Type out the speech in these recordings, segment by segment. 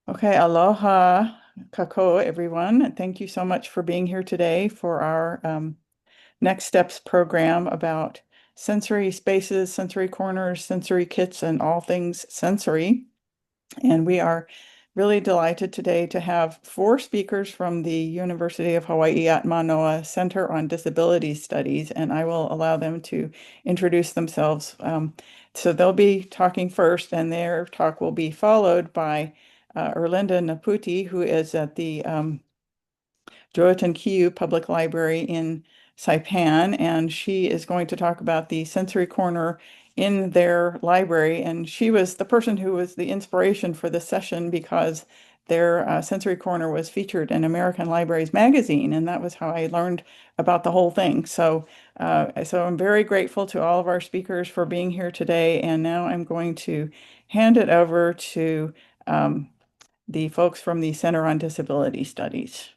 Okay, aloha kako, everyone. Thank you so much for being here today for our Next Steps program about sensory spaces, sensory corners, sensory kits, and all things sensory. And we are really delighted today to have four speakers from the University of Hawaii at Manoa Center on Disability Studies, and I will allow them to introduce themselves. So they'll be talking first, and their talk will be followed by Erlinda Naputi, who is at the Joatan Kiu Public Library in Saipan, and she is going to talk about the sensory corner in their library. And she was the person who was the inspiration for this session because their sensory corner was featured in American Libraries magazine, and that was how I learned about the whole thing. So I'm very grateful to all of our speakers for being here today. And now I'm going to hand it over to the folks from the Center on Disability Studies.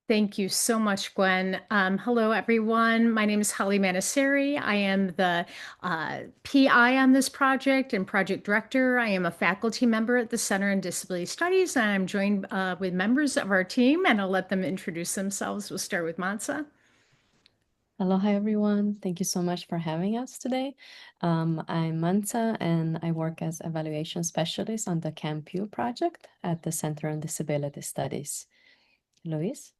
Thank you so much, Gwen. Hello, everyone. My name is Holly Manasari. I am the PI on this project and project director. I am a faculty member at the Center on Disability Studies, and I'm joined with members of our team, and I'll let them introduce themselves. We'll start with Mansa. Aloha, everyone. Thank you so much for having us today. I'm Manta, and I work as evaluation specialist on the CAMPU project at the Center on Disability Studies. Luis?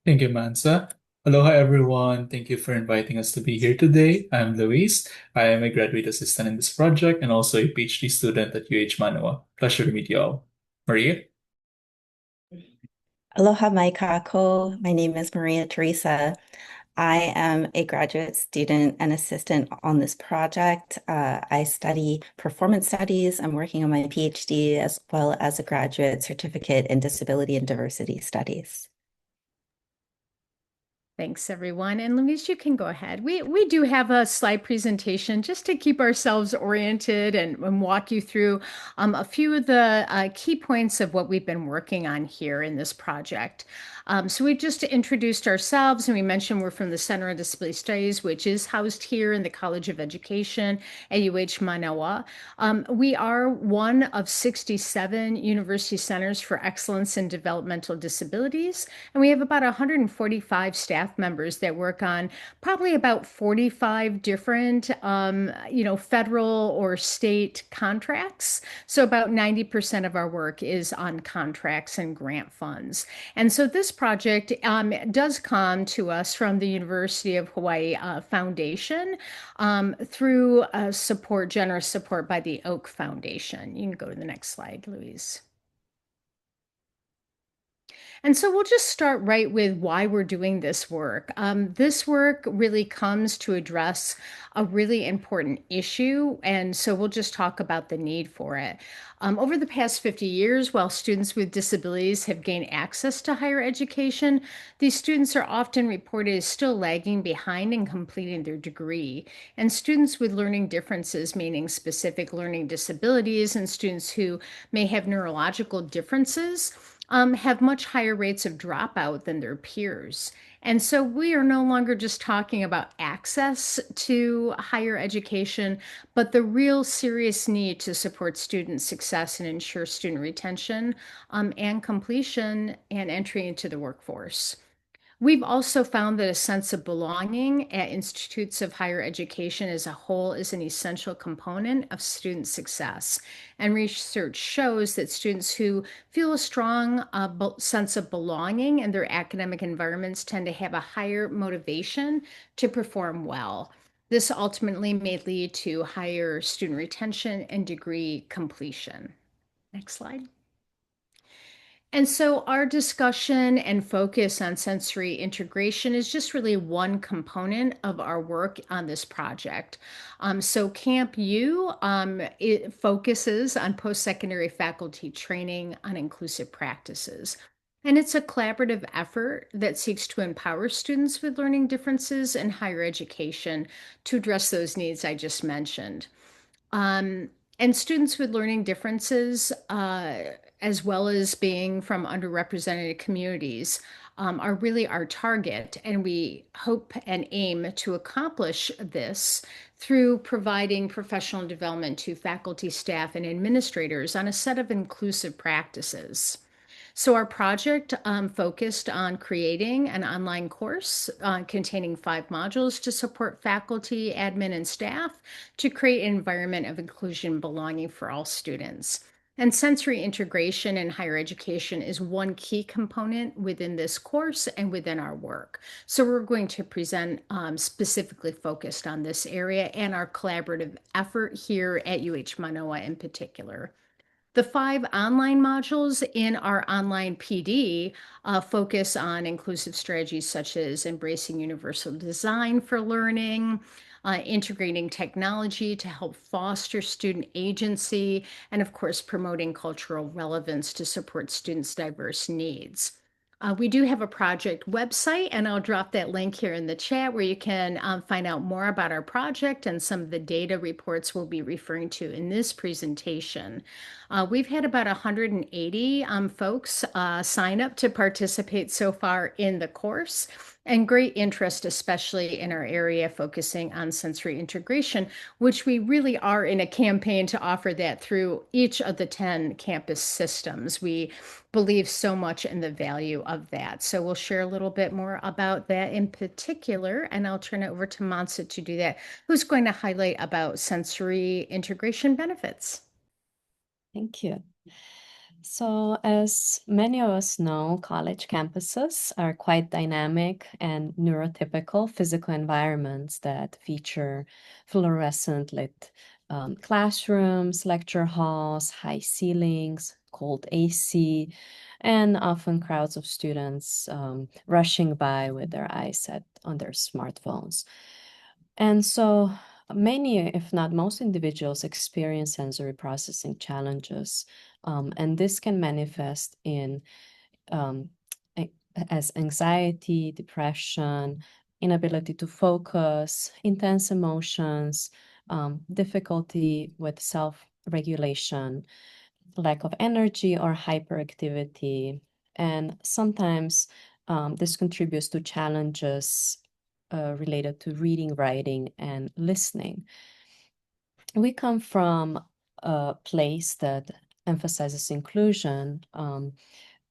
Thank you, Mansa. Aloha, everyone. Thank you for inviting us to be here today. I'm Luis. I am a graduate assistant in this project and also a PhD student at UH Manoa. Pleasure to meet you all. Maria? Aloha, mai kako. My name is Maria Teresa. I am a graduate student and assistant on this project. I study performance studies. I'm working on my PhD as well as a graduate certificate in disability and diversity studies. Thanks, everyone. And Luis, you can go ahead. We do have a slide presentation just to keep ourselves oriented and walk you through a few of the key points of what we've been working on here in this project. So we just introduced ourselves and we mentioned we're from the Center on Disability Studies, which is housed here in the College of Education at UH Manoa. We are one of 67 university centers for excellence in developmental disabilities, and we have about 145 staff members that work on probably about 45 different, federal or state contracts. So about 90% of our work is on contracts and grant funds. And so this project does come to us from the University of Hawaii Foundation through generous support by the Oak Foundation. You can go to the next slide, Louise. And so we'll just start right with why we're doing this work. This work really comes to address a really important issue, and so we'll just talk about the need for it. Over the past 50 years, while students with disabilities have gained access to higher education, these students are often reported as still lagging behind in completing their degree. And students with learning differences, meaning specific learning disabilities, and students who may have neurological differences, have much higher rates of dropout than their peers. And so we are no longer just talking about access to higher education, but the real serious need to support student success and ensure student retention and completion and entry into the workforce. We've also found that a sense of belonging at institutes of higher education as a whole is an essential component of student success. And research shows that students who feel a strong sense of belonging in their academic environments tend to have a higher motivation to perform well. This ultimately may lead to higher student retention and degree completion. Next slide. And so our discussion and focus on sensory integration is just really one component of our work on this project. So Camp U, it focuses on post-secondary faculty training on inclusive practices. And it's a collaborative effort that seeks to empower students with learning differences in higher education to address those needs I just mentioned. Um, and students with learning differences, as well as being from underrepresented communities, are really our target. And we hope and aim to accomplish this through providing professional development to faculty, staff, and administrators on a set of inclusive practices. So our project focused on creating an online course containing 5 modules to support faculty, admin, and staff to create an environment of inclusion and belonging for all students. And sensory integration in higher education is one key component within this course and within our work. So we're going to present specifically focused on this area and our collaborative effort here at UH Manoa in particular. The 5 online modules in our online PD focus on inclusive strategies such as embracing universal design for learning, integrating technology to help foster student agency, and of course, promoting cultural relevance to support students' diverse needs. We do have a project website, and I'll drop that link here in the chat where you can find out more about our project and some of the data reports we'll be referring to in this presentation. We've had about 180 folks sign up to participate so far in the course, and great interest, especially in our area focusing on sensory integration, which we really are in a campaign to offer that through each of the 10 campus systems. We believe so much in the value of that. So we'll share a little bit more about that in particular, and I'll turn it over to Mansa to do that, who's going to highlight about sensory integration benefits. Thank you. So, as many of us know, college campuses are quite dynamic and neurotypical physical environments that feature fluorescent lit classrooms, lecture halls, high ceilings, cold AC, and often crowds of students rushing by with their eyes set on their smartphones. And so, many, if not most individuals experience sensory processing challenges, and this can manifest in um, as anxiety, depression, inability to focus, intense emotions, difficulty with self-regulation, lack of energy or hyperactivity, and sometimes this contributes to challenges related to reading, writing, and listening. We come from a place that emphasizes inclusion,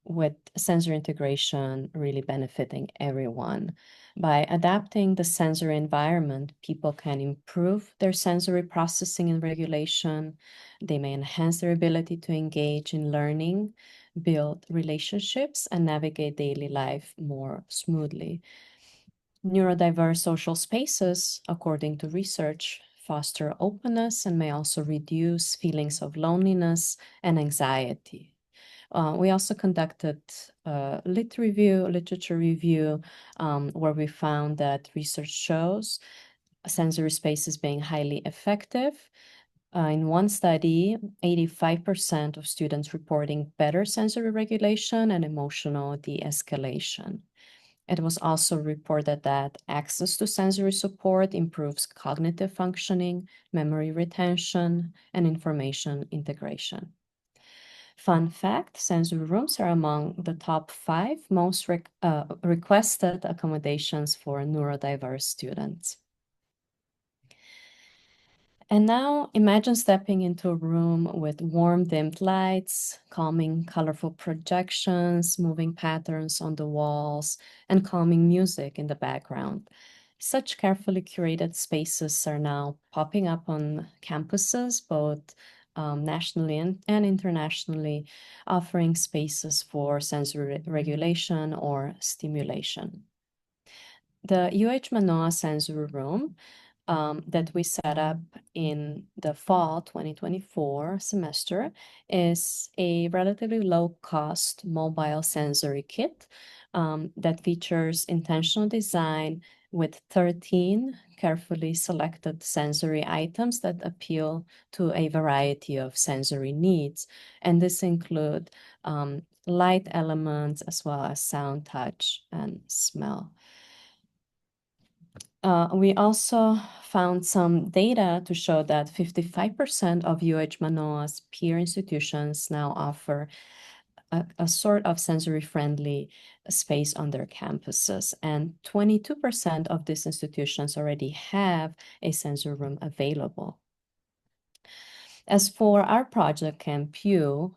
with sensory integration really benefiting everyone. By adapting the sensory environment, people can improve their sensory processing and regulation. They may enhance their ability to engage in learning, build relationships, and navigate daily life more smoothly. Neurodiverse social spaces, according to research, foster openness and may also reduce feelings of loneliness and anxiety. We also conducted a literature review, where we found that research shows sensory spaces being highly effective. In one study, 85% of students reporting better sensory regulation and emotional de-escalation. It was also reported that access to sensory support improves cognitive functioning, memory retention, and information integration. Fun fact, sensory rooms are among the top 5 most requested accommodations for neurodiverse students. And now imagine stepping into a room with warm dimmed lights, calming colorful projections, moving patterns on the walls, and calming music in the background. Such carefully curated spaces are now popping up on campuses, both nationally and internationally, offering spaces for sensory regulation or stimulation. The UH Manoa Sensory Room that we set up in the fall 2024 semester is a relatively low-cost mobile sensory kit that features intentional design with 13 carefully selected sensory items that appeal to a variety of sensory needs. And this include light elements as well as sound, touch, and smell. We also found some data to show that 55% of UH Manoa's peer institutions now offer a sort of sensory-friendly space on their campuses. And 22% of these institutions already have a sensory room available. As for our project, Camp U,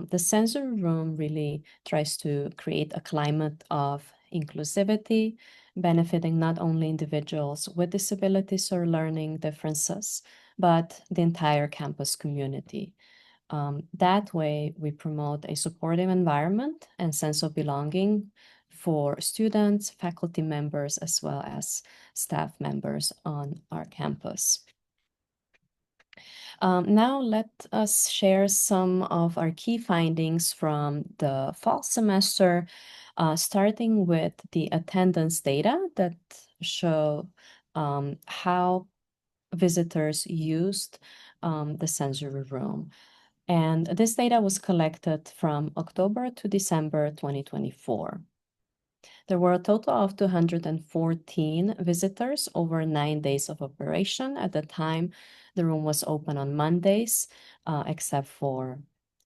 the sensory room really tries to create a climate of inclusivity, benefiting not only individuals with disabilities or learning differences, but the entire campus community. That way, we promote a supportive environment and sense of belonging for students, faculty members, as well as staff members on our campus. Now let us share some of our key findings from the fall semester, starting with the attendance data that show how visitors used the sensory room. And this data was collected from October to December 2024. There were a total of 214 visitors over 9 days of operation. At the time, the room was open on Mondays, except for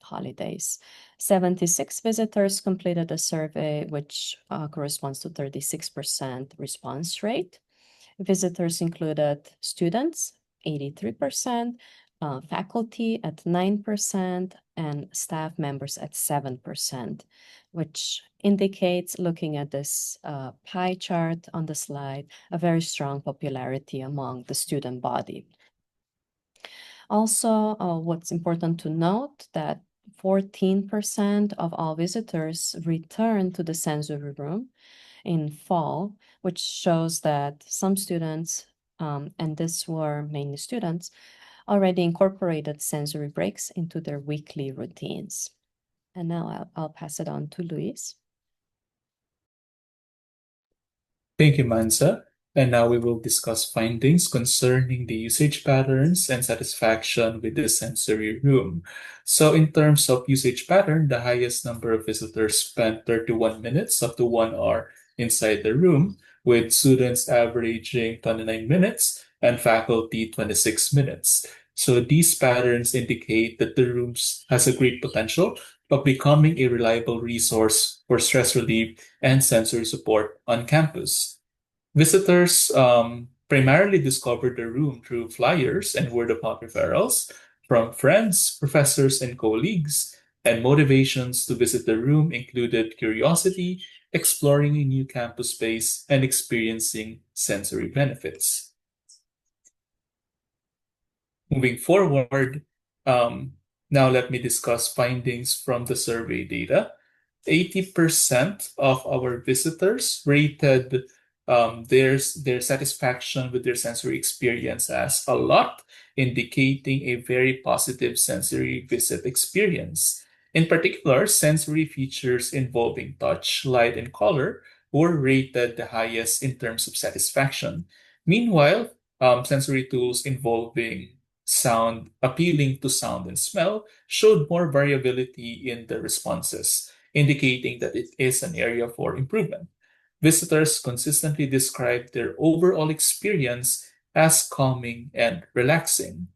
holidays. 76 visitors completed the survey, which corresponds to 36% response rate. Visitors included students, 83%, faculty at 9%, and staff members at 7%, which indicates, looking at this pie chart on the slide, a very strong popularity among the student body. Also, what's important to note that 14% of all visitors returned to the sensory room in fall, which shows that some students, and this were mainly students, already incorporated sensory breaks into their weekly routines. And now I'll pass it on to Luis. Thank you, Mansa. And now we will discuss findings concerning the usage patterns and satisfaction with the sensory room. So in terms of usage pattern, the highest number of visitors spent 31 minutes up to 1 hour inside the room, with students averaging 29 minutes and faculty 26 minutes. So these patterns indicate that the rooms has a great potential of becoming a reliable resource for stress relief and sensory support on campus. Visitors primarily discovered the room through flyers and word of mouth referrals from friends, professors, and colleagues, and motivations to visit the room included curiosity, exploring a new campus space, and experiencing sensory benefits. Moving forward, now let me discuss findings from the survey data. 80% of our visitors rated their satisfaction with their sensory experience as a lot, indicating a very positive sensory visit experience. In particular, sensory features involving touch, light, and color were rated the highest in terms of satisfaction. Meanwhile, sensory tools involving sound, appealing to sound and smell, showed more variability in the responses, indicating that it is an area for improvement. Visitors consistently described their overall experience as calming and relaxing.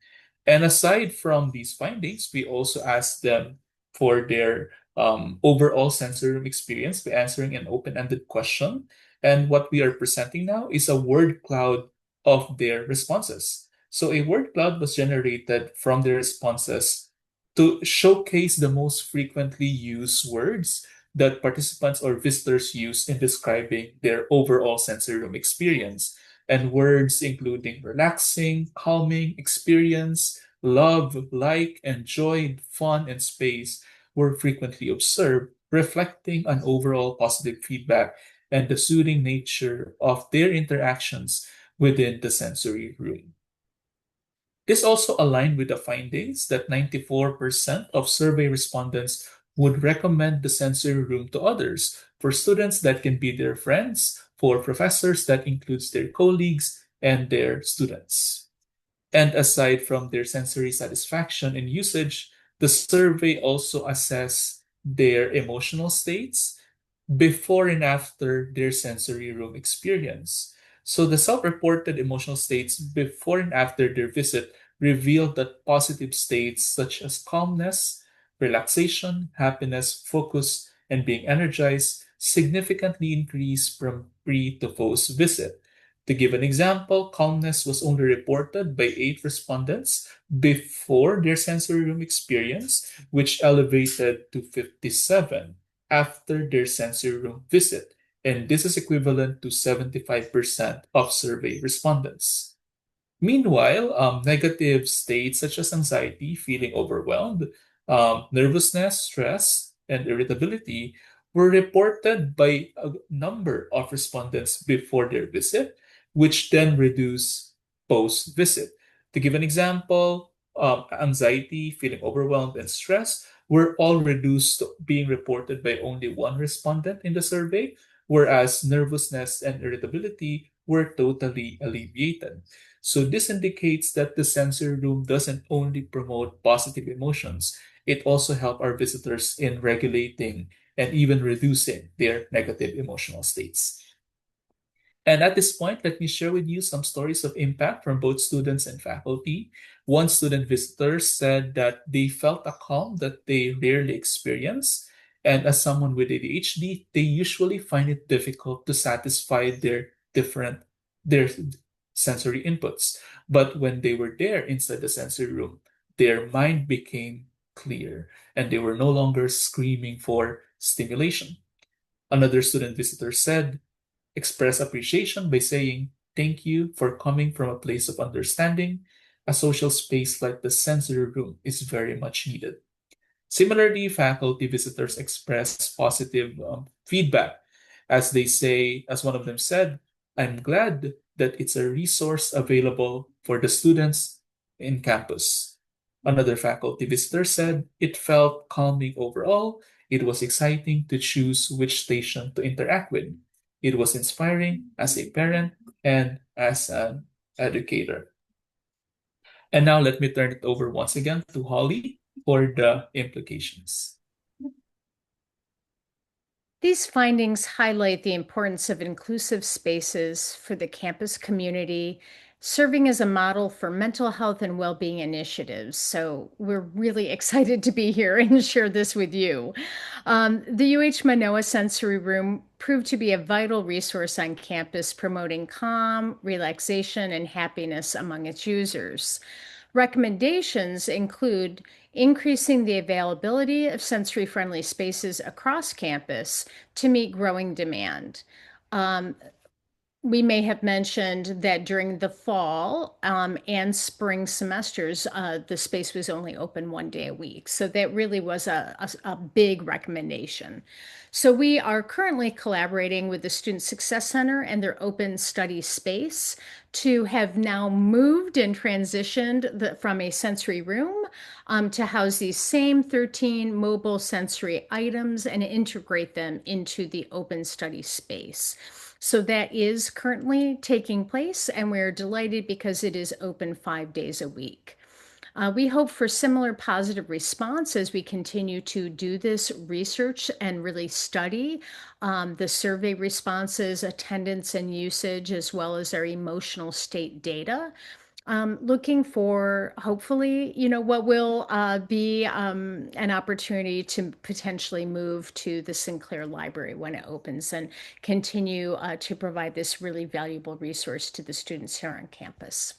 And aside from these findings, we also asked them for their overall sensory room experience by answering an open-ended question. And what we are presenting now is a word cloud of their responses. So a word cloud was generated from the responses to showcase the most frequently used words that participants or visitors use in describing their overall sensory room experience. And words including relaxing, calming, experience, love, like, and joy, fun, and space were frequently observed, reflecting an overall positive feedback and the soothing nature of their interactions within the sensory room. This also aligned with the findings that 94% of survey respondents would recommend the sensory room to others. For students, that can be their friends. For professors, that includes their colleagues and their students. And aside from their sensory satisfaction and usage, the survey also assessed their emotional states before and after their sensory room experience. So the self-reported emotional states before and after their visit revealed that positive states such as calmness, Relaxation, happiness, focus, and being energized significantly increased from pre to post visit. To give an example, calmness was only reported by 8 respondents before their sensory room experience, which elevated to 57 after their sensory room visit. And this is equivalent to 75% of survey respondents. Meanwhile, negative states such as anxiety, feeling overwhelmed, nervousness, stress, and irritability were reported by a number of respondents before their visit, which then reduced post visit. To give an example, anxiety, feeling overwhelmed, and stress were all reduced to being reported by only one respondent in the survey, whereas nervousness and irritability were totally alleviated. So this indicates that the sensory room doesn't only promote positive emotions, it also helps our visitors in regulating and even reducing their negative emotional states. And at this point, let me share with you some stories of impact from both students and faculty. One student visitor said that they felt a calm that they rarely experience. And as someone with ADHD, they usually find it difficult to satisfy their sensory inputs. But when they were there inside the sensory room, their mind became clear and they were no longer screaming for stimulation. Another student visitor said, express appreciation by saying, thank you for coming from a place of understanding. A social space like the sensory room is very much needed. Similarly, faculty visitors express positive feedback as they say, as one of them said, I'm glad that it's a resource available for the students in campus. Another faculty visitor said it felt calming overall. It was exciting to choose which station to interact with. It was inspiring as a parent and as an educator. And now let me turn it over once again to Holly for the implications. These findings highlight the importance of inclusive spaces for the campus community, serving as a model for mental health and well-being initiatives. So we're really excited to be here and share this with you. The UH Manoa Sensory Room proved to be a vital resource on campus, promoting calm, relaxation, and happiness among its users. Recommendations include increasing the availability of sensory-friendly spaces across campus to meet growing demand. Um, we may have mentioned that during the fall and spring semesters, the space was only open 1 day a week. So that really was a big recommendation. So we are currently collaborating with the Student Success Center and their open study space to have now moved and transitioned from a sensory room to house these same 13 mobile sensory items and integrate them into the open study space. So that is currently taking place, and we're delighted because it is open 5 days a week. We hope for similar positive response as we continue to do this research and really study the survey responses, attendance and usage, as well as our emotional state data. Looking for hopefully, what will be an opportunity to potentially move to the Sinclair Library when it opens and continue to provide this really valuable resource to the students here on campus.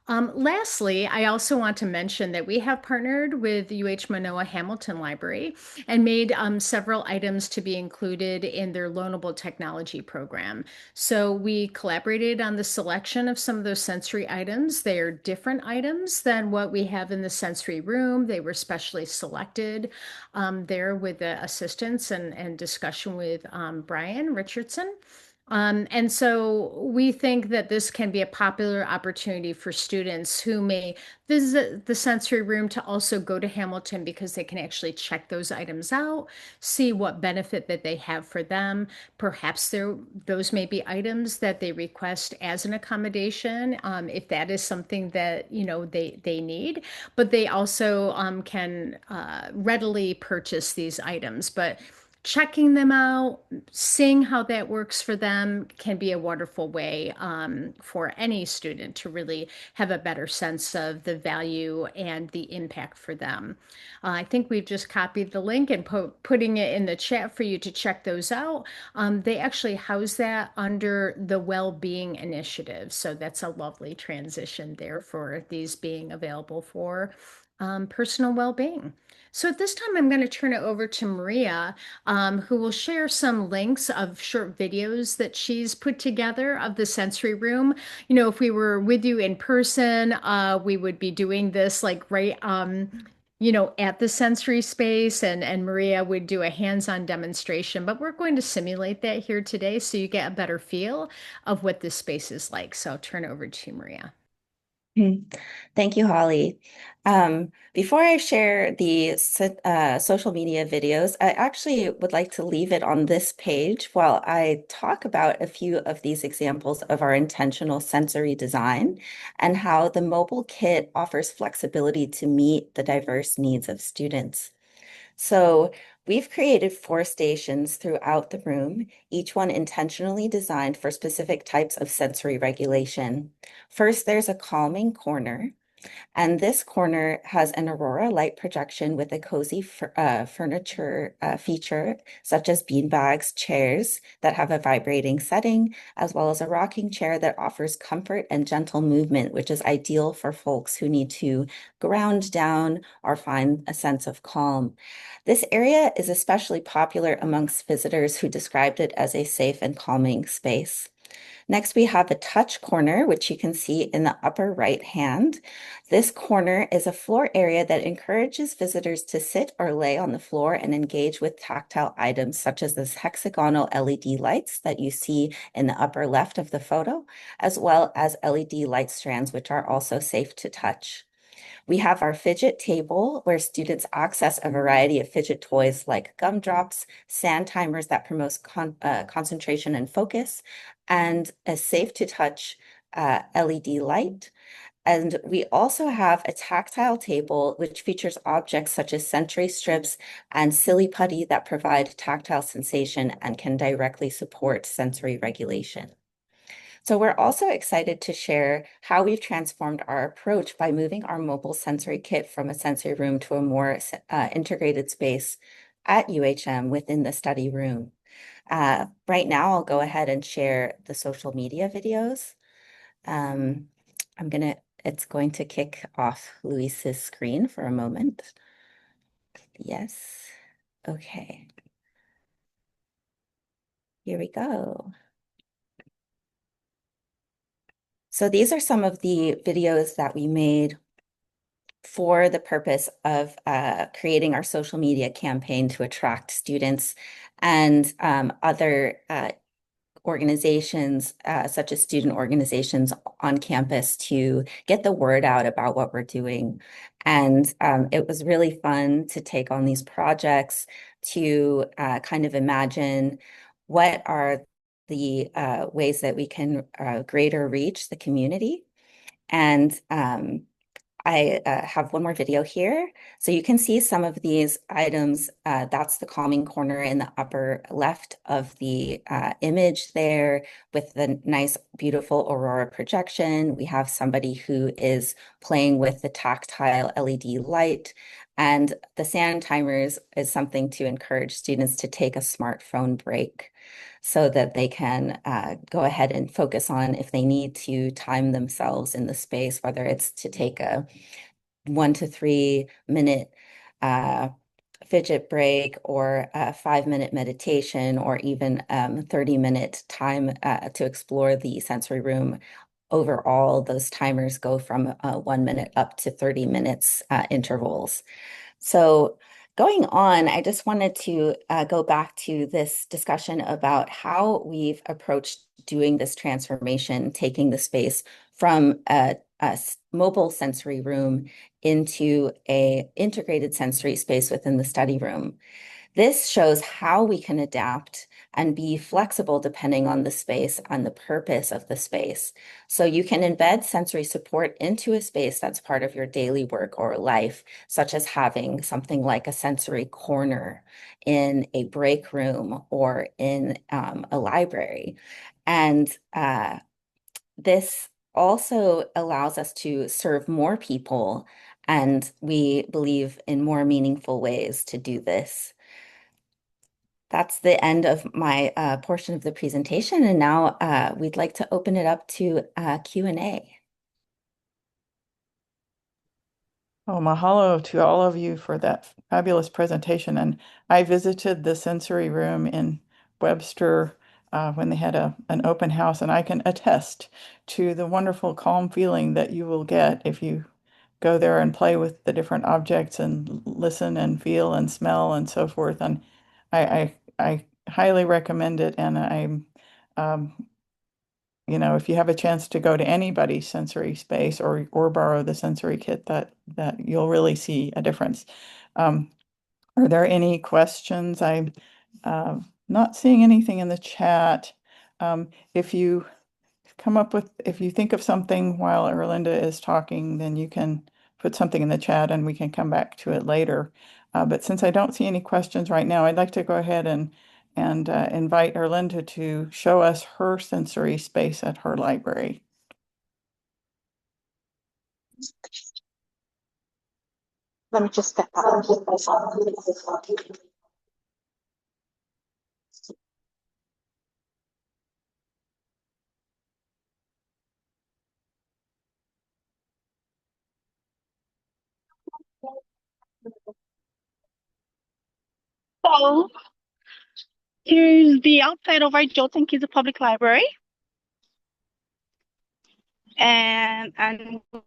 Lastly, I also want to mention that we have partnered with UH Manoa Hamilton Library and made several items to be included in their loanable technology program. So we collaborated on the selection of some of those sensory items. They are different items than what we have in the sensory room. They were specially selected there with the assistance and discussion with Brian Richardson. And so we think that this can be a popular opportunity for students who may visit the sensory room to also go to Hamilton because they can actually check those items out, see what benefit that they have for them. Perhaps those may be items that they request as an accommodation, if that is something that they need. But they also can readily purchase these items. But checking them out, seeing how that works for them can be a wonderful way for any student to really have a better sense of the value and the impact for them. I think we've just copied the link and putting it in the chat for you to check those out. They actually house that under the well-being initiative. So that's a lovely transition there for these being available for personal well-being. So at this time, I'm going to turn it over to Maria, who will share some links of short videos that she's put together of the sensory room. You know, if we were with you in person, we would be doing this like right, you know, at the sensory space, and Maria would do a hands-on demonstration. But we're going to simulate that here today so you get a better feel of what this space is like. So I'll turn it over to you, Maria. Thank you, Holly. Before I share the social media videos, I actually would like to leave it on this page while I talk about a few of these examples of our intentional sensory design and how the mobile kit offers flexibility to meet the diverse needs of students. So we've created 4 stations throughout the room, each one intentionally designed for specific types of sensory regulation. First, there's a calming corner. And this corner has an aurora light projection with a cozy furniture feature, such as beanbags, chairs that have a vibrating setting, as well as a rocking chair that offers comfort and gentle movement, which is ideal for folks who need to ground down or find a sense of calm. This area is especially popular amongst visitors who described it as a safe and calming space. Next, we have a touch corner, which you can see in the upper right hand. This corner is a floor area that encourages visitors to sit or lay on the floor and engage with tactile items, such as this hexagonal LED lights that you see in the upper left of the photo, as well as LED light strands, which are also safe to touch. We have our fidget table where students access a variety of fidget toys like gumdrops, sand timers that promote concentration and focus, and a safe to touch LED light. And we also have a tactile table, which features objects such as sensory strips and silly putty that provide tactile sensation and can directly support sensory regulation. So we're also excited to share how we've transformed our approach by moving our mobile sensory kit from a sensory room to a more integrated space at UHM within the study room. Right now, I'll go ahead and share the social media videos. It's going to kick off Luis's screen for a moment. Yes. Okay. Here we go. So these are some of the videos that we made for the purpose of creating our social media campaign to attract students and other organizations, such as student organizations on campus, to get the word out about what we're doing. And it was really fun to take on these projects to kind of imagine what are the ways that we can greater reach the community. And I have one more video here. So you can see some of these items. That's the calming corner in the upper left of the image there with the nice, beautiful aurora projection. We have somebody who is playing with the tactile LED light. And the sand timers is something to encourage students to take a smartphone break so that they can go ahead and focus on if they need to time themselves in the space, whether it's to take a 1 to 3 minute fidget break or a 5-minute meditation or even 30-minute time to explore the sensory room. Overall, those timers go from 1 minute up to 30 minutes intervals. So going on, I just wanted to go back to this discussion about how we've approached doing this transformation, taking the space from a mobile sensory room into an integrated sensory space within the study room. This shows how we can adapt and be flexible depending on the space and the purpose of the space. So you can embed sensory support into a space that's part of your daily work or life, such as having something like a sensory corner in a break room or in a library. And this also allows us to serve more people, and we believe in more meaningful ways to do this. That's the end of my portion of the presentation, and now we'd like to open it up to Q&A. Oh, mahalo to all of you for that fabulous presentation. And I visited the sensory room in Webster when they had an open house, and I can attest to the wonderful calm feeling that you will get if you go there and play with the different objects and listen and feel and smell and so forth. And I highly recommend it, and I'm if you have a chance to go to anybody's sensory space or borrow the sensory kit, that you'll really see a difference. Are there any questions? I'm not seeing anything in the chat. If you if you think of something while Erlinda is talking, then you can put something in the chat and we can come back to it later. But since I don't see any questions right now, I'd like to go ahead and invite Erlinda to show us her sensory space at her library. Let me just step out. So here's the outside of our Jolton Kids Public Library. And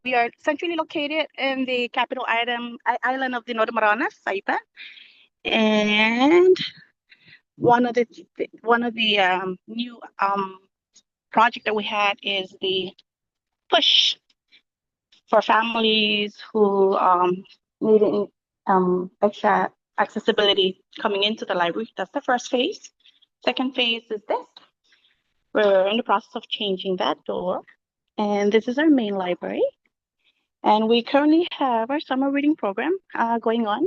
we are centrally located in the capital island of the Northern Marianas, Saipan. And one of the new project that we had is the push for families who need extra accessibility coming into the library. That's the first phase. Second phase is this. We're in the process of changing that door. And this is our main library. And we currently have our summer reading program going on.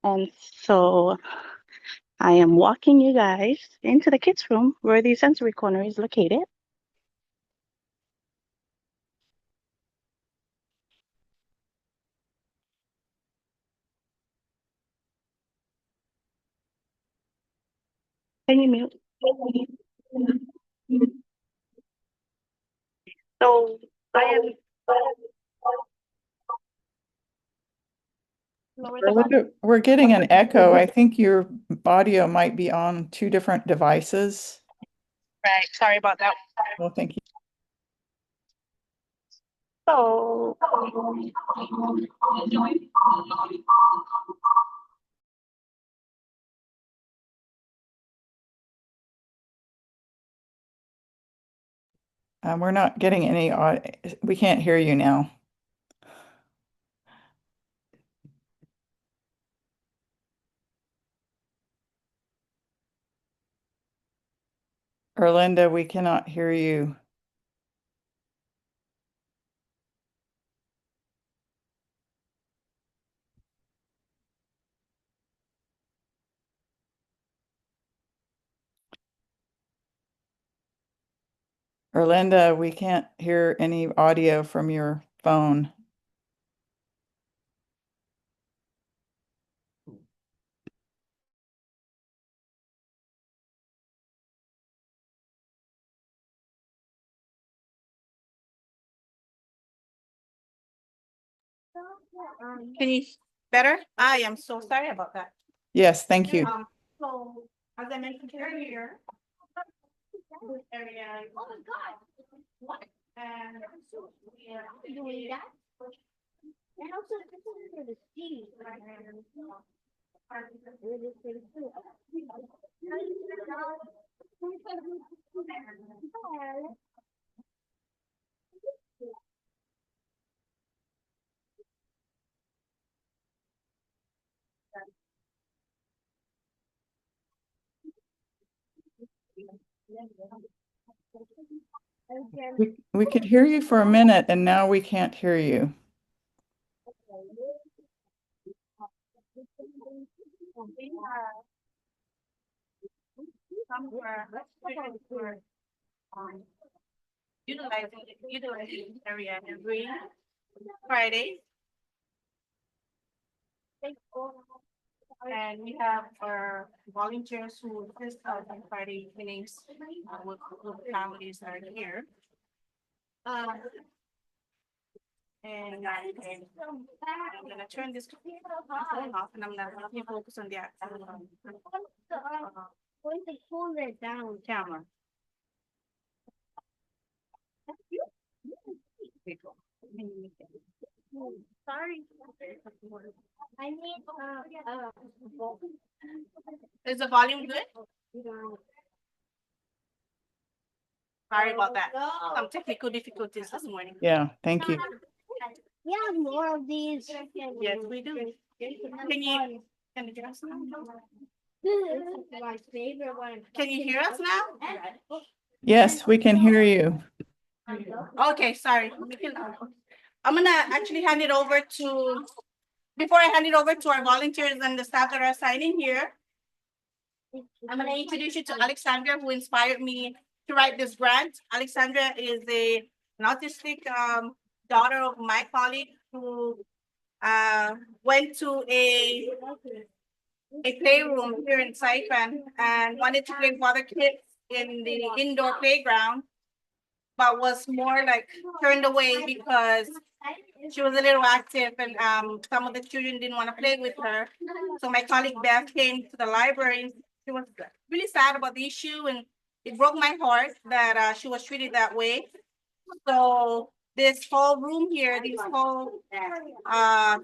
And so I am walking you guys into the kids' room where the sensory corner is located. Can you mute? So I am lower the volume. We're getting an echo. I think your audio might be on two different devices. Right, sorry about that. Well, thank you. So We're not getting any audio. We can't hear you now. Erlinda, we cannot hear you. Erlinda, we can't hear any audio from your phone. can you better? I am so sorry about that. Yes, thank you. So as I mentioned earlier, this area. Oh my God! What? And doing that. And also, this is for the ski. We could hear you for a minute and now we can't hear you. Utilizing area every Friday. And we have our volunteers who assist us on Friday evenings with families that are here. And I'm gonna turn this phone off and I'm gonna focus on the actual hold it down camera. Sorry. I need is the volume good? Sorry about that. Some technical difficulties this morning. Yeah, thank you. Yeah, more of these. Yes, we do. Can you my favorite one. Can you hear us now? Yes, we can hear you. Okay, sorry. I'm gonna actually hand it over to, before I hand it over to our volunteers and the staff that are signing here, I'm gonna introduce you to Alexandra, who inspired me to write this grant. Alexandra is an autistic daughter of my colleague who went to a playroom here in Saipan and wanted to play with other kids in the indoor playground, but was more like turned away because she was a little active and some of the children didn't want to play with her. So my colleague Beth came to the library. She was really sad about the issue and it broke my heart that she was treated that way. So this whole room here, this whole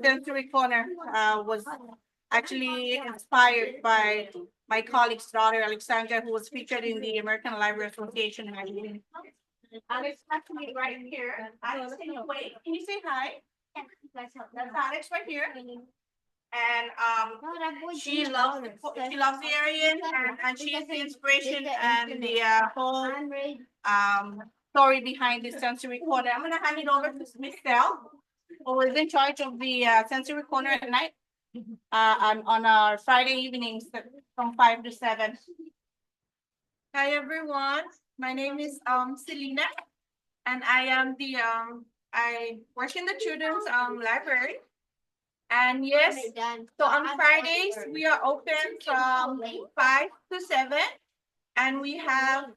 sensory corner was actually inspired by my colleague's daughter, Alexandra, who was featured in the American Library Association magazine. Alex actually right here. Alex, can you wait? Can you say hi? That's Alex right here. And she loves the area and she is the inspiration and the whole story behind this sensory corner. I'm gonna hand it over to Miss Sel, who is in charge of the sensory corner at night on our Friday evenings from 5 to 7. Hi everyone, my name is Selena, and I am the I work in the children's library. And yes, so on Fridays we are open from 5 to 7, and we have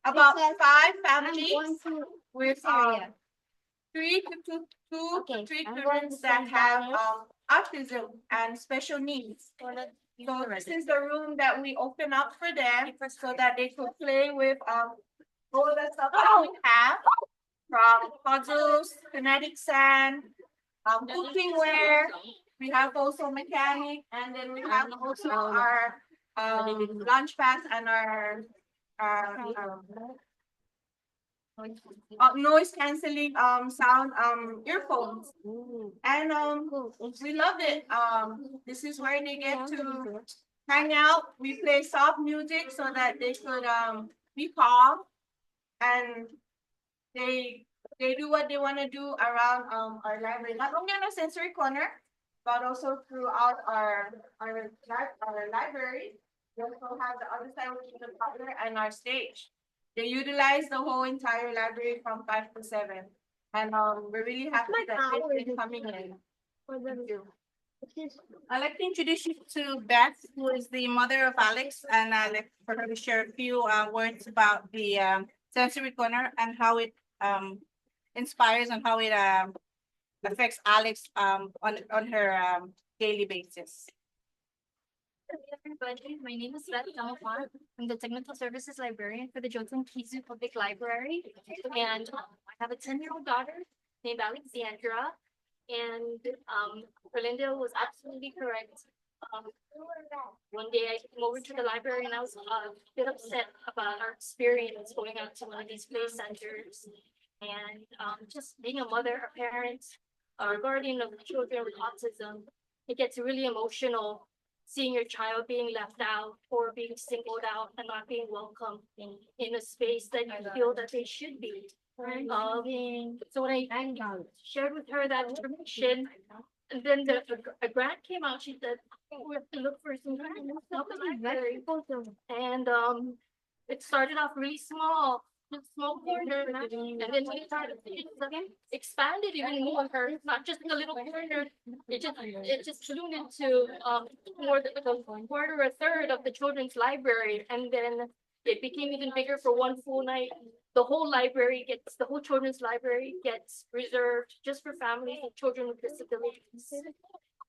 about 5 families with 3 to 3 children that have autism and special needs. So this is the room that we open up for them so that they could play with all the stuff that we have, from puzzles, kinetic sand, cooking ware. We have also mechanic, and then we have also our lunch pass and our noise canceling sound earphones. And we love it. This is where they get to hang out. We play soft music so that they could be calm, and they do what they want to do around our library, not only on our sensory corner, but also throughout our library. We also have the other side, which is the parlor and our stage. They utilize the whole entire library from 5 to 7. And we're really happy that they've been coming in. Thank you. I'd like to introduce you to Beth, who is the mother of Alex, and I'd like for her to share a few words about the sensory corner and how it inspires and how it affects Alex on her daily basis. Hello everybody, my name is Beth Dalafont. I'm the Technical Services Librarian for the Johnson Kizu Public Library, and I have a 10-year-old daughter named Alexandra, and Berlinda was absolutely correct. One day I came over to the library and I was a bit upset about our experience going out to one of these play centers, and just being a mother, a parent, or a guardian of children with autism, it gets really emotional seeing your child being left out or being singled out and not being welcome in a space that you feel that they should be. So when I shared with her that information, and then a grant came out, she said, we have to look for some grants. And it started off really small, small corner, and then we started expanded even more. Not just a little corner. It just grew into more than a quarter, a third of the children's library, and then it became even bigger for one full night. The whole children's library gets reserved just for families and children with disabilities.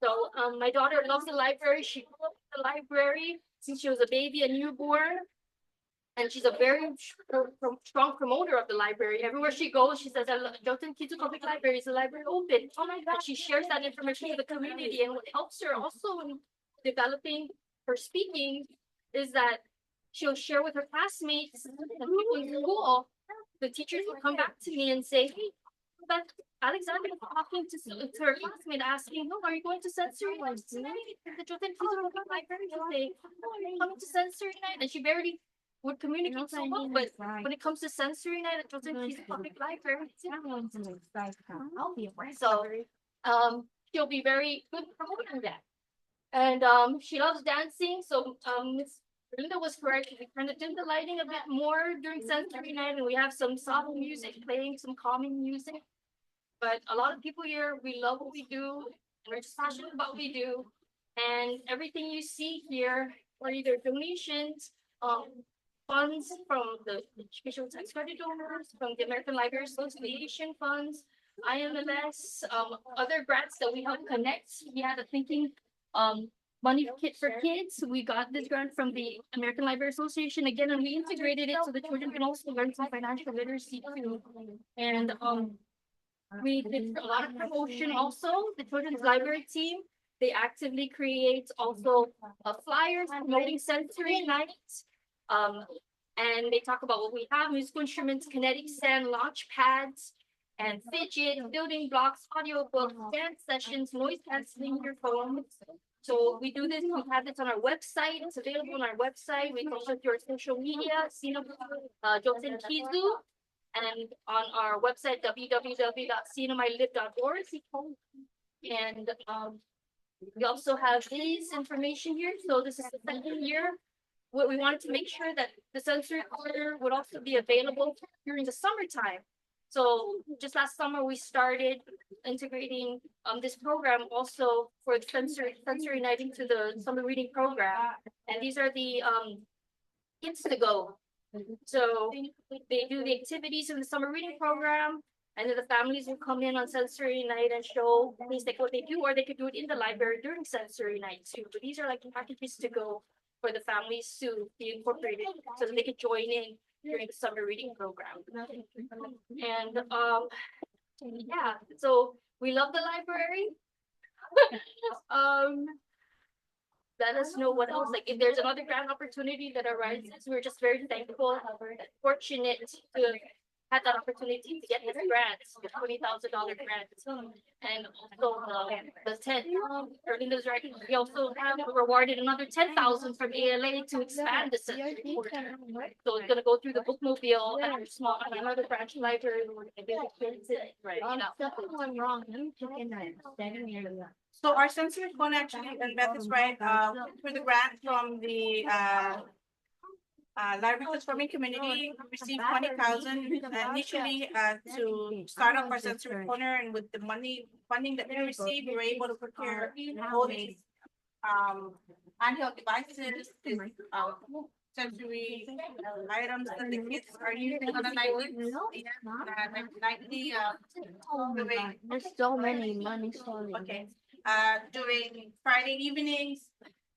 So my daughter loves the library. She grew up in the library since she was a baby, a newborn. And she's a very strong promoter of the library. Everywhere she goes, she says, Jolton Kizu Public Library is the library open. Oh my God. She shares that information with the community. And what helps her also in developing her speaking is that she'll share with her classmates and people in school. The teachers will come back to me and say, hey, but Alexandra was talking to her classmate asking, no, are you going to sensory night tonight? The Jolton Kizu Public Library today. Oh, are you coming to sensory night? And she barely would communicate so well, but when it comes to sensory night at Jolton Kizu Public Library, so she'll be very good promoting that. And she loves dancing, so Miss Linda was correct. We kind of dim the lighting a bit more during sensory night, and we have some soft music playing, some calming music. But a lot of people here, we love what we do, and we're just passionate about what we do. And everything you see here are either donations, funds from the educational tax credit donors, from the American Library Association funds, IMLS, other grants that we help connect. We had a thinking money kit for kids. We got this grant from the American Library Association again, and we integrated it so the children can also learn some financial literacy too. And we did a lot of promotion also. The children's library team, they actively create also flyers promoting sensory nights. And they talk about what we have: musical instruments, kinetic stand, launch pads, and fidget, building blocks, audiobooks, dance sessions, noise canceling earphones. So we do this, we have this on our website. It's available on our website. We also through our social media, Jolton Kizu, and on our website, www.cnmilive.org. And we also have this information here. So this is the second year. What we wanted to make sure that the sensory corner would also be available during the summertime. So just last summer, we started integrating this program also for the sensory night into the summer reading program. And these are the kids to go. So they do the activities in the summer reading program, and then the families will come in on sensory night and show things like what they do, or they could do it in the library during sensory night too. But these are like packages to go for the families to be incorporated so that they could join in during the summer reading program. And yeah, so we love the library. Let us know what else, like if there's another grant opportunity that arises. We're just very thankful, fortunate to have that opportunity to get this grant, the $20,000 grant. And also the 10, Erlinda's right. We also have rewarded another 10,000 from ALA to expand the sensory corner. So it's gonna go through the bookmobile and another branch library. Right. So our sensory corner actually, and Beth is right, through the grant from the Library Transforming Community, received 20,000 initially to start up our sensory corner, and with the funding that we received, we were able to procure all these handheld devices, sensory items that the kids are using on a nightly. There's so many money stories. Okay. During Friday evenings,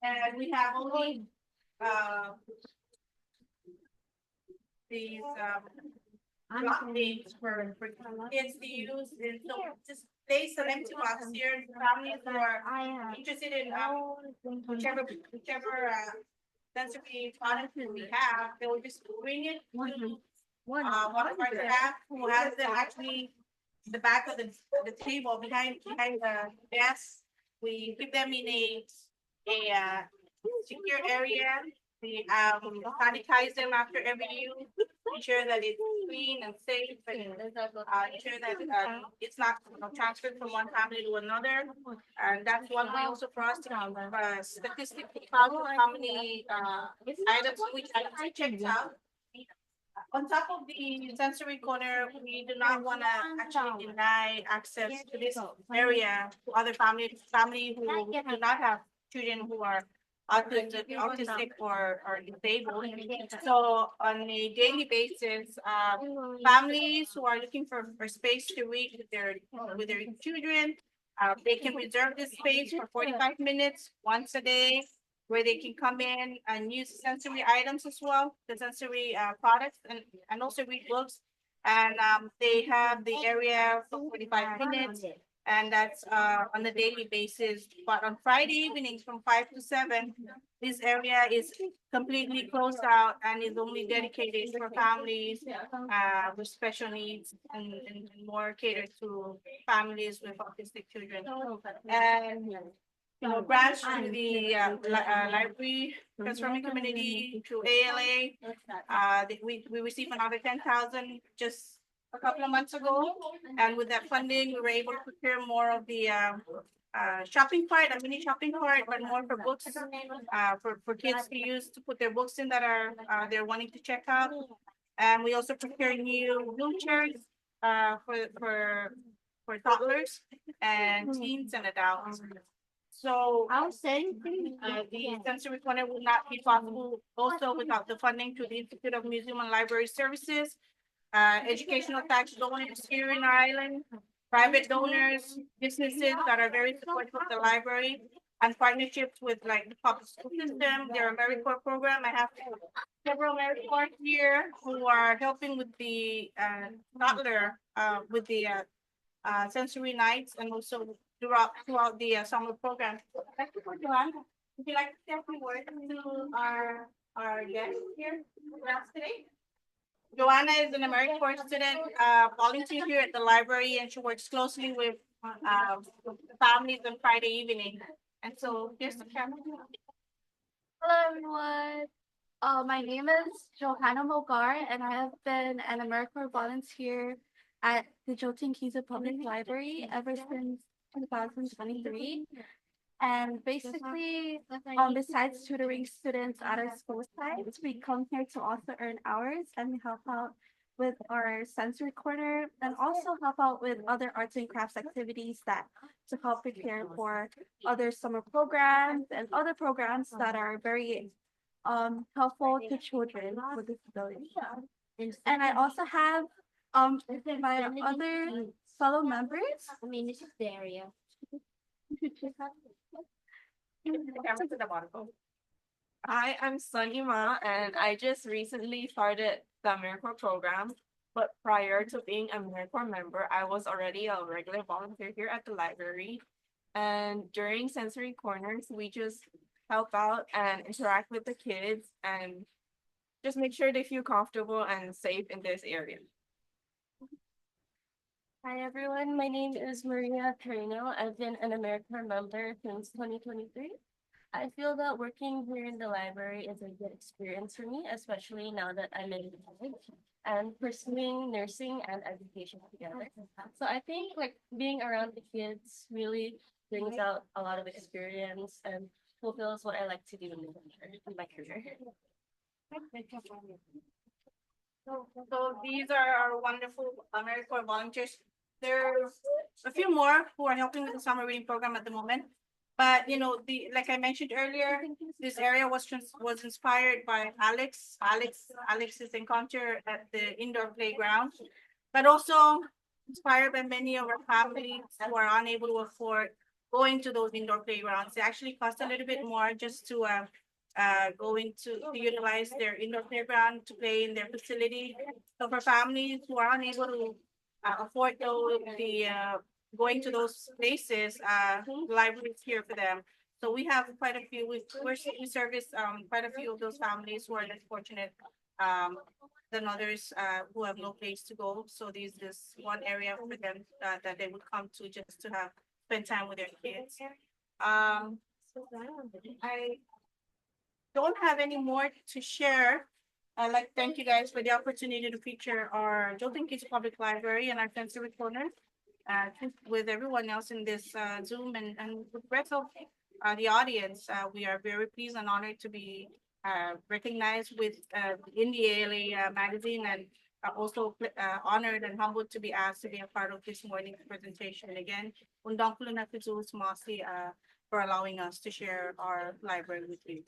and we have only these block names for kids to use, and so just place some empty box here. Families who are interested in whichever sensory product we have, they will just bring it to one of our staff who has them actually in the back of the table behind the desk. We keep them in a a secure area. We sanitize them after every use, ensure that it's clean and safe, and ensure that it's not transferred from one family to another. And that's one way also for us to keep statistically count of how many items which items we checked out. On top of the sensory corner, we do not want to actually deny access to this area to other family who do not have children who are autistic or disabled. So on a daily basis, families who are looking for space to read with their children, they can reserve this space for 45 minutes once a day, where they can come in and use sensory items as well, the sensory products, and also read books. And they have the area for 45 minutes, and that's on a daily basis. But on Friday evenings from 5 to 7, this area is completely closed out and is only dedicated for families with special needs, and more catered to families with autistic children. And branch to the library transforming community, to ALA. We received another 10,000 just a couple of months ago, and with that funding, we were able to procure more of the shopping cart, a mini shopping cart, but more for books, for kids to use to put their books in that are they're wanting to check out. And we also procure new wheelchairs for toddlers and teens and adults. So the sensory corner would not be possible also without the funding to the Institute of Museum and Library Services, educational tax donors here in our island, private donors, businesses that are very supportive of the library, and partnerships with like the public school system, their AmeriCorps program. I have several AmeriCorps here who are helping with the toddler with the sensory nights, and also throughout the summer program. Thank you for Joanna. Would you like to say a few words to our guests here with us today? Joanna is an AmeriCorps student, volunteer here at the library, and she works closely with families on Friday evening. And so here's the camera. Hello, everyone. My name is Johanna Mogar, and I have been an AmeriCorps volunteer at the Jolton Kizu Public Library ever since 2023. And basically, besides tutoring students at our school sites, we come here to also earn hours and help out with our sensory corner, and also help out with other arts and crafts activities to help prepare for other summer programs and other programs that are very helpful to children with disabilities. And I also have my other fellow members. This is the area. Hi, I'm Sunny Ma, and I just recently started the AmeriCorps program. But prior to being a AmeriCorps member, I was already a regular volunteer here at the library. And during sensory corners, we just help out and interact with the kids and just make sure they feel comfortable and safe in this area. Hi, everyone. My name is Maria Carino. I've been an AmeriCorps member since 2023. I feel that working here in the library is a good experience for me, especially now that I'm in college and pursuing nursing and education together. So I think like being around the kids really brings out a lot of experience and fulfills what I like to do in my career. So these are our wonderful AmeriCorps volunteers. There's a few more who are helping with the summer reading program at the moment. But like I mentioned earlier, this area was inspired by Alex's encounter at the indoor playground, but also inspired by many of our families who are unable to afford going to those indoor playgrounds. They actually cost a little bit more just to to utilize their indoor playground to play in their facility. So for families who are unable to afford going to those places, the library is here for them. So we have quite a few. We service quite a few of those families who are less fortunate than others who have no place to go. So there's this one area for them that they would come to just to spend time with their kids. I don't have any more to share. I'd like to thank you guys for the opportunity to feature our Jolton Kids Public Library and our sensory corner with everyone else in this Zoom and with the rest of the audience. We are very pleased and honored to be recognized with in the ALA magazine and also honored and humbled to be asked to be a part of this morning's presentation. Again, undang ko lang na Masi for allowing us to share our library with you.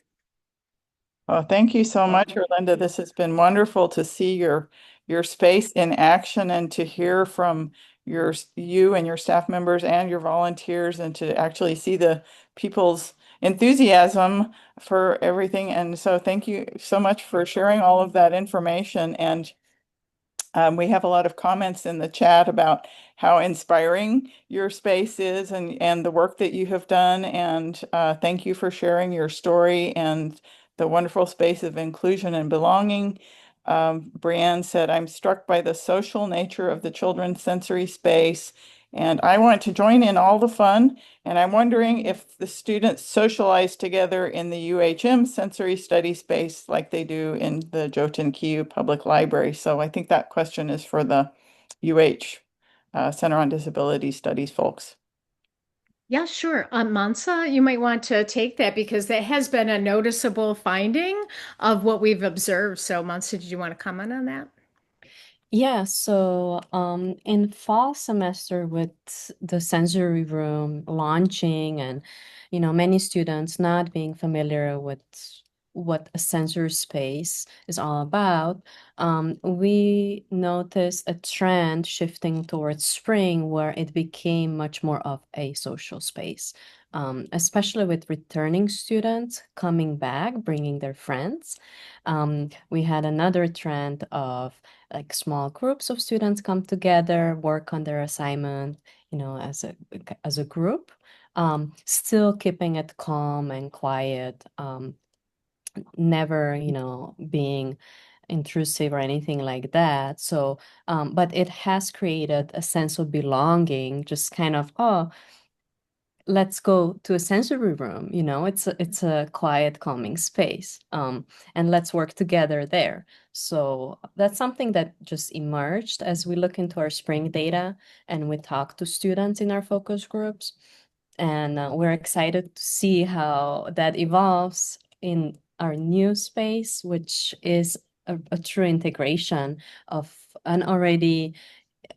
Well, thank you so much, Erlinda. This has been wonderful to see your space in action and to hear from you and your staff members and your volunteers and to actually see the people's enthusiasm for everything. And so thank you so much for sharing all of that information. And we have a lot of comments in the chat about how inspiring your space is and the work that you have done. And thank you for sharing your story and the wonderful space of inclusion and belonging. Brianne said, I'm struck by the social nature of the children's sensory space, and I want to join in all the fun. And I'm wondering if the students socialize together in the UHM sensory study space like they do in the Jotun Kiu Public Library. So I think that question is for the UH Center on Disability Studies folks. Yeah, sure. Mansa, you might want to take that because that has been a noticeable finding of what we've observed. So, Mansa, did you want to comment on that? Yeah, so in fall semester with the sensory room launching and many students not being familiar with what a sensory space is all about, we noticed a trend shifting towards spring where it became much more of a social space, especially with returning students coming back, bringing their friends. We had another trend of like small groups of students come together, work on their assignment, as a group, still keeping it calm and quiet, never, being intrusive or anything like that. So, but it has created a sense of belonging, just kind of, oh, let's go to a sensory room, it's a quiet, calming space. And let's work together there. So that's something that just emerged as we look into our spring data and we talk to students in our focus groups. And we're excited to see how that evolves in our new space, which is a true integration of an already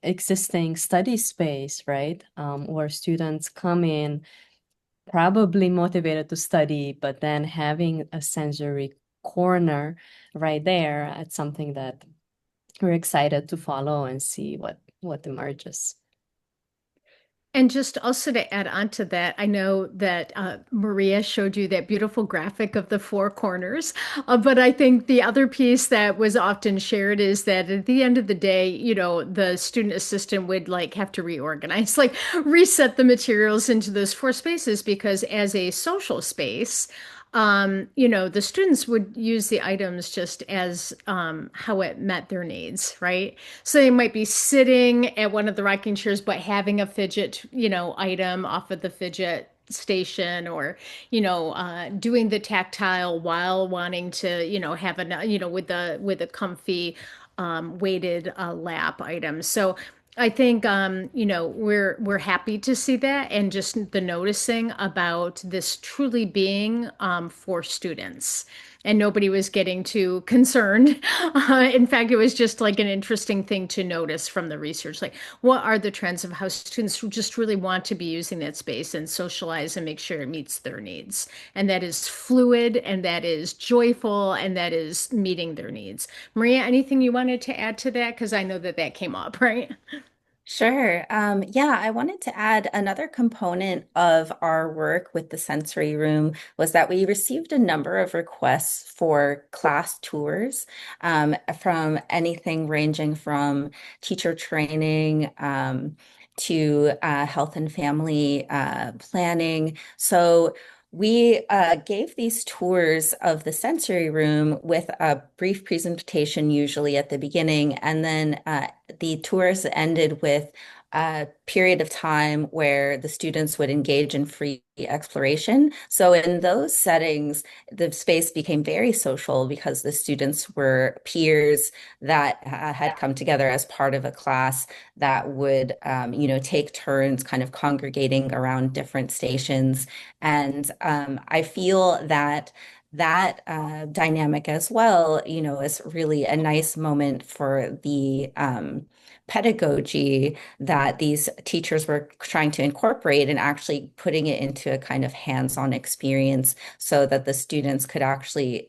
existing study space, right? Where students come in probably motivated to study, but then having a sensory corner right there, it's something that we're excited to follow and see what emerges. And just also to add on to that, I know that Maria showed you that beautiful graphic of the four corners, but I think the other piece that was often shared is that at the end of the day, the student assistant would like have to reorganize, like reset the materials into those four spaces because as a social space, the students would use the items just as how it met their needs, right? So they might be sitting at one of the rocking chairs, but having a fidget, item off of the fidget station or, doing the tactile while wanting to, have a, with a comfy, weighted lap item. So I think we're happy to see that and just the noticing about this truly being for students. And nobody was getting too concerned. In fact, it was just like an interesting thing to notice from the research. Like, what are the trends of how students who just really want to be using that space and socialize and make sure it meets their needs? And that is fluid and that is joyful and that is meeting their needs. Maria, anything you wanted to add to that? Because I know that that came up, right? Sure. Yeah, I wanted to add another component of our work with the sensory room was that we received a number of requests for class tours from anything ranging from teacher training to health and family planning. So we gave these tours of the sensory room with a brief presentation, usually at the beginning, and then the tours ended with period of time where the students would engage in free exploration. So in those settings, the space became very social because the students were peers that had come together as part of a class that would, take turns kind of congregating around different stations. And I feel that dynamic as well, is really a nice moment for the pedagogy that these teachers were trying to incorporate and actually putting it into a kind of hands-on experience so that the students could actually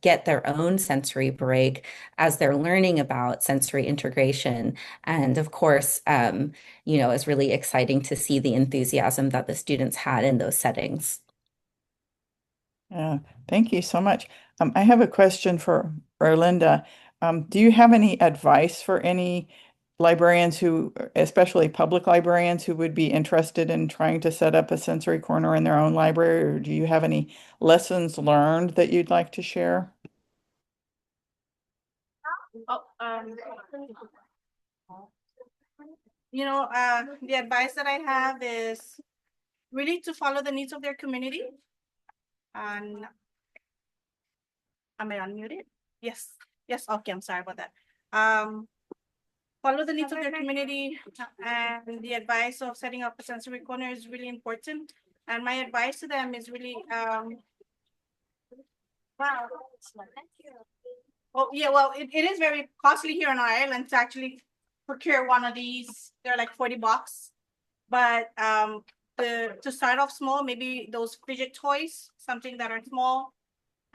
get their own sensory break as they're learning about sensory integration. And of course, it's really exciting to see the enthusiasm that the students had in those settings. Yeah, thank you so much. I have a question for Erlinda. Do you have any advice for any librarians who, especially public librarians, who would be interested in trying to set up a sensory corner in their own library, or do you have any lessons learned that you'd like to share? Oh, the advice that I have is really to follow the needs of their community. And am I unmuted? Yes. Yes. Okay. I'm sorry about that. Follow the needs of their community, and the advice of setting up a sensory corner is really important. And my advice to them is really, wow. Oh, yeah, well, it is very costly here on our island to actually procure one of these. They're like $40. But to start off small, maybe those fidget toys, something that are small,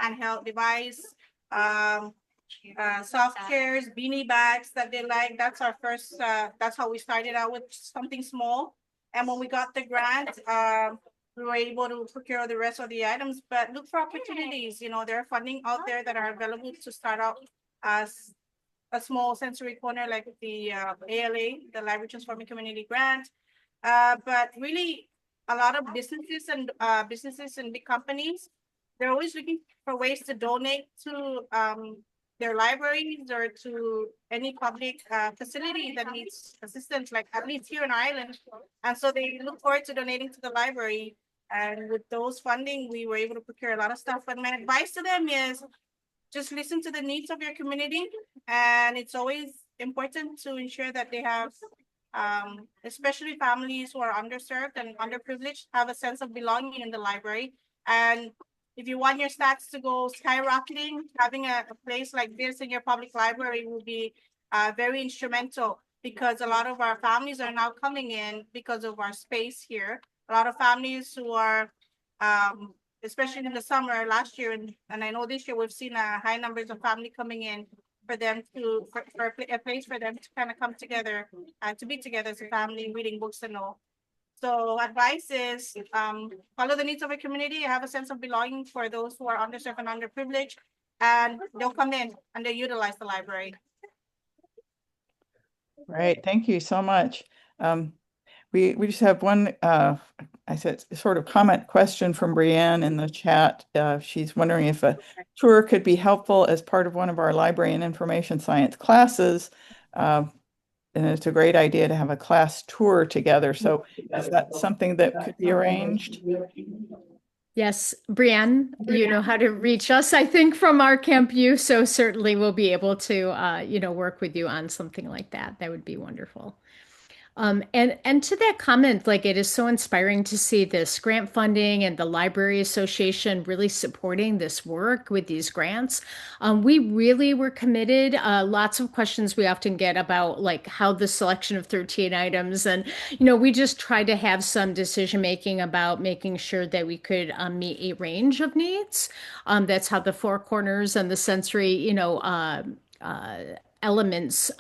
handheld device, soft chairs, beanie bags that they like. That's our first, that's how we started out, with something small. And when we got the grant, we were able to procure the rest of the items. But look for opportunities. There are funding out there that are available to start out as a small sensory corner, like the ALA, the Library Transforming Community Grant. But really, a lot of businesses and big companies, they're always looking for ways to donate to their libraries or to any public facility that needs assistance, like at least here in Ireland. And so they look forward to donating to the library. And with those funding, we were able to procure a lot of stuff. But my advice to them is just listen to the needs of your community. And it's always important to ensure that they have, especially families who are underserved and underprivileged, have a sense of belonging in the library. And if you want your stats to go skyrocketing, having a place like this in your public library will be very instrumental, because a lot of our families are now coming in because of our space here. A lot of families who are, especially in the summer last year, and I know this year we've seen high numbers of family coming in for them for a place for them to kind of come together and to be together as a family, reading books and all. So advice is follow the needs of a community, have a sense of belonging for those who are underserved and underprivileged, and they'll come in and they utilize the library. Right. Thank you so much. We just have one, I said, sort of comment question from Brienne in the chat. She's wondering if a tour could be helpful as part of one of our library and information science classes. And it's a great idea to have a class tour together. So is that something that could be arranged? Yes, Brienne, you know how to reach us, I think, from our Camp U. So certainly we'll be able to, work with you on something like that. That would be wonderful. And to that comment, like, it is so inspiring to see this grant funding and the Library Association really supporting this work with these grants. We really were committed. Lots of questions we often get about like how the selection of 13 items, and we just tried to have some decision making about making sure that we could meet a range of needs. That's how the four corners and the sensory, elements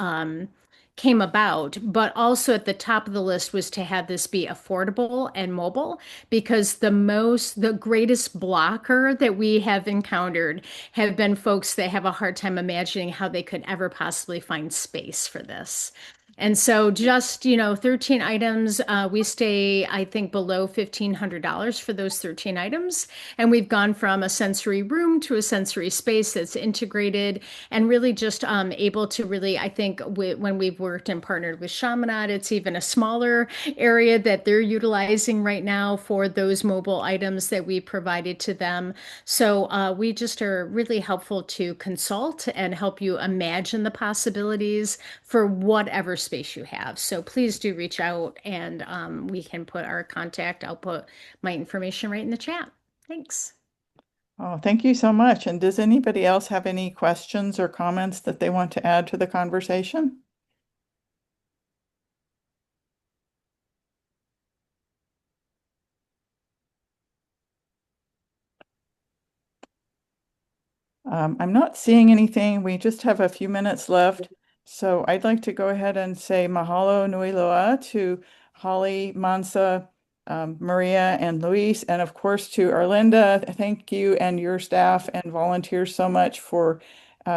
came about, but also at the top of the list was to have this be affordable and mobile, because the greatest blocker that we have encountered have been folks that have a hard time imagining how they could ever possibly find space for this. And so just, 13 items, we stay, I think, below $1,500 for those 13 items. And we've gone from a sensory room to a sensory space that's integrated and really just able to really, I think, when we've worked and partnered with Chaminade, it's even a smaller area that they're utilizing right now for those mobile items that we provided to them. So we just are really helpful to consult and help you imagine the possibilities for whatever space you have. So please do reach out and we can put our contact. I'll put my information right in the chat. Thanks. Oh, thank you so much. And does anybody else have any questions or comments that they want to add to the conversation? I'm not seeing anything. We just have a few minutes left. So I'd like to go ahead and say mahalo nui loa to Holly, Mansa, Maria, and Luis, and of course to Arlinda. Thank you and your staff and volunteers so much for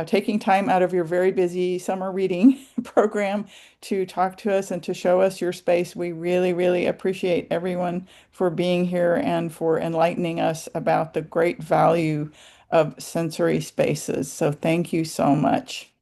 taking time out of your very busy summer reading program to talk to us and to show us your space. We really, really appreciate everyone for being here and for enlightening us about the great value of sensory spaces. So thank you so much.